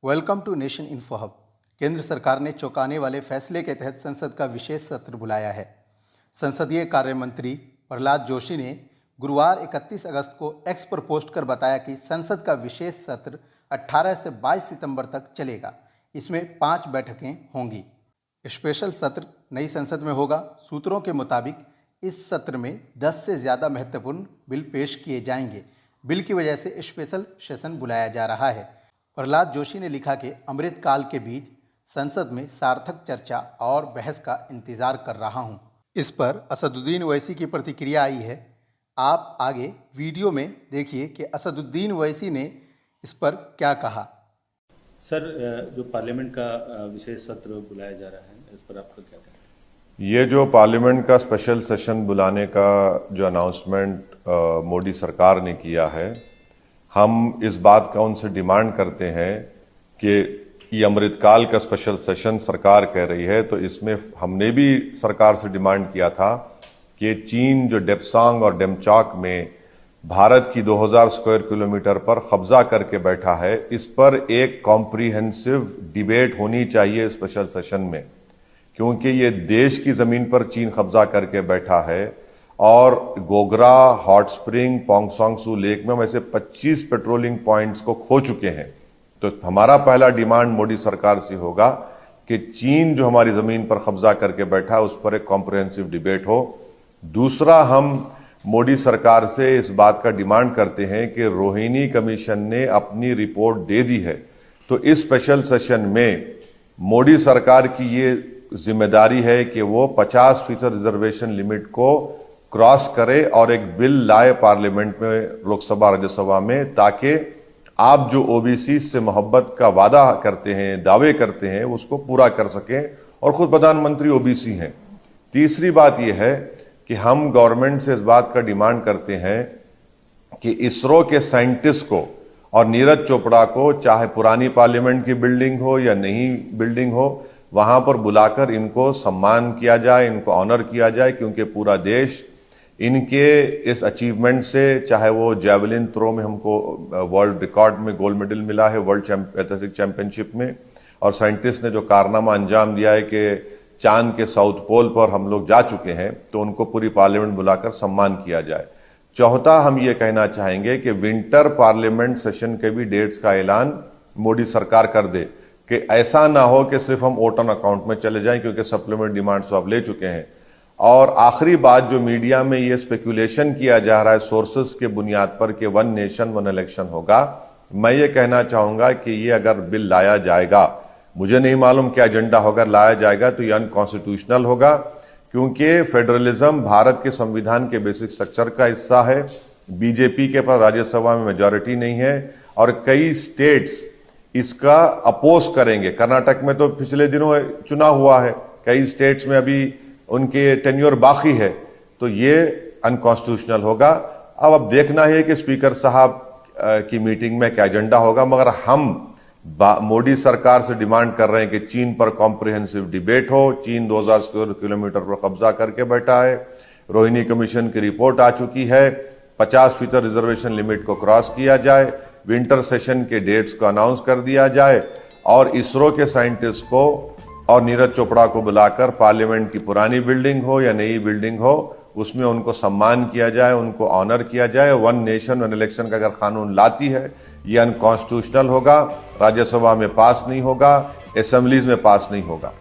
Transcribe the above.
Welcome to Nation Info Hub. केंद्र सरकार ने चौंकाने वाले फैसले के तहत संसद का विशेष सत्र बुलाया है। संसदीय कार्य मंत्री प्रहलाद जोशी ने गुरुवार 31 अगस्त को एक्स पर पोस्ट कर बताया कि संसद का विशेष सत्र 18 से 22 सितंबर तक चलेगा। इसमें 5 बैठकें होंगी। स्पेशल सत्र नई संसद में होगा। सूत्रों के मुताबिक इस सत्र में 10 से ज़्यादा महत्वपूर्ण बिल पेश किए जाएंगे। बिल की वजह से स्पेशल सेशन बुलाया जा रहा है। प्रहलाद जोशी ने लिखा कि अमृतकाल के बीच संसद में सार्थक चर्चा और बहस का इंतजार कर रहा हूं। इस पर असदुद्दीन ओवैसी की प्रतिक्रिया आई है। आप आगे वीडियो में देखिए कि असदुद्दीन ओवैसी ने इस पर क्या कहा। सर, जो पार्लियामेंट का विशेष सत्र बुलाया जा रहा है, इस पर आपका क्या कहना है? ये जो पार्लियामेंट का स्पेशल सेशन बुलाने का जो अनाउंसमेंट मोदी सरकार ने किया है, हम इस बात का उनसे डिमांड करते हैं कि ये अमृतकाल का स्पेशल सेशन सरकार कह रही है, तो इसमें हमने भी सरकार से डिमांड किया था कि चीन जो डेप्सांग और डेमचौक में भारत की 2000 स्क्वायर किलोमीटर पर कब्जा करके बैठा है, इस पर एक कॉम्प्रिहेंसिव डिबेट होनी चाहिए स्पेशल सेशन में, क्योंकि ये देश की जमीन पर चीन कब्जा करके बैठा है और गोगरा, हॉट स्प्रिंग, पोंगसोंगसू लेक में हम ऐसे 25 पेट्रोलिंग पॉइंट्स को खो चुके हैं। तो हमारा पहला डिमांड मोदी सरकार से होगा कि चीन जो हमारी जमीन पर कब्जा करके बैठा है उस पर एक कॉम्प्रिहेंसिव डिबेट हो। दूसरा, हम मोदी सरकार से इस बात का डिमांड करते हैं कि रोहिणी कमीशन ने अपनी रिपोर्ट दे दी है, तो इस स्पेशल सेशन में मोदी सरकार की ये जिम्मेदारी है कि वो 50% रिजर्वेशन लिमिट को क्रॉस करे और एक बिल लाए पार्लियामेंट में, लोकसभा राज्यसभा में, ताकि आप जो ओबीसी से मोहब्बत का वादा करते हैं, दावे करते हैं, उसको पूरा कर सकें, और खुद प्रधानमंत्री ओबीसी हैं। तीसरी बात यह है कि हम गवर्नमेंट से इस बात का डिमांड करते हैं कि इसरो के साइंटिस्ट को और नीरज चोपड़ा को, चाहे पुरानी पार्लियामेंट की बिल्डिंग हो या नई बिल्डिंग हो, वहां पर बुलाकर इनको सम्मान किया जाए, इनको ऑनर किया जाए, क्योंकि पूरा देश इनके इस अचीवमेंट से, चाहे वो जैवलिन थ्रो में हमको वर्ल्ड रिकॉर्ड में गोल्ड मेडल मिला है वर्ल्ड एथलेटिक चैंपियनशिप में, और साइंटिस्ट ने जो कारनामा अंजाम दिया है कि चांद के साउथ पोल पर हम लोग जा चुके हैं, तो उनको पूरी पार्लियामेंट बुलाकर सम्मान किया जाए। चौथा, हम ये कहना चाहेंगे कि विंटर पार्लियामेंट सेशन के भी डेट्स का ऐलान मोदी सरकार कर दे, कि ऐसा ना हो कि सिर्फ हम वोट ऑन अकाउंट में चले जाएं, क्योंकि सप्लीमेंट डिमांड्स तो अब ले चुके हैं। और आखिरी बात, जो मीडिया में ये स्पेकुलेशन किया जा रहा है सोर्सेस के बुनियाद पर कि 1 नेशन 1 इलेक्शन होगा, मैं ये कहना चाहूंगा कि ये अगर बिल लाया जाएगा, मुझे नहीं मालूम क्या एजेंडा होगा, लाया जाएगा तो ये अनकॉन्स्टिट्यूशनल होगा, क्योंकि फेडरलिज्म भारत के संविधान के बेसिक स्ट्रक्चर का हिस्सा है। बीजेपी के पास राज्यसभा में मेजॉरिटी नहीं है और कई स्टेट्स इसका अपोज करेंगे। कर्नाटक में तो पिछले दिनों चुनाव हुआ है, कई स्टेट्स में अभी उनके टेन्योर बाकी है, तो ये अनकॉन्स्टिट्यूशनल होगा। अब देखना है कि स्पीकर साहब की मीटिंग में क्या एजेंडा होगा, मगर हम मोदी सरकार से डिमांड कर रहे हैं कि चीन पर कॉम्प्रिहेंसिव डिबेट हो। चीन 2000 स्क्वायर किलोमीटर पर कब्जा करके बैठा है। रोहिणी कमीशन की रिपोर्ट आ चुकी है। 50% रिजर्वेशन लिमिट को क्रॉस किया जाए, विंटर सेशन के डेट्स को अनाउंस कर दिया जाए, और इसरो के साइंटिस्ट को और नीरज चोपड़ा को बुलाकर पार्लियामेंट की पुरानी बिल्डिंग हो या नई बिल्डिंग हो, उसमें उनको सम्मान किया जाए, उनको ऑनर किया जाए। 1 नेशन 1 इलेक्शन का अगर कानून लाती है, ये अनकॉन्स्टिट्यूशनल होगा, राज्यसभा में पास नहीं होगा, असेंबलीज में पास नहीं होगा।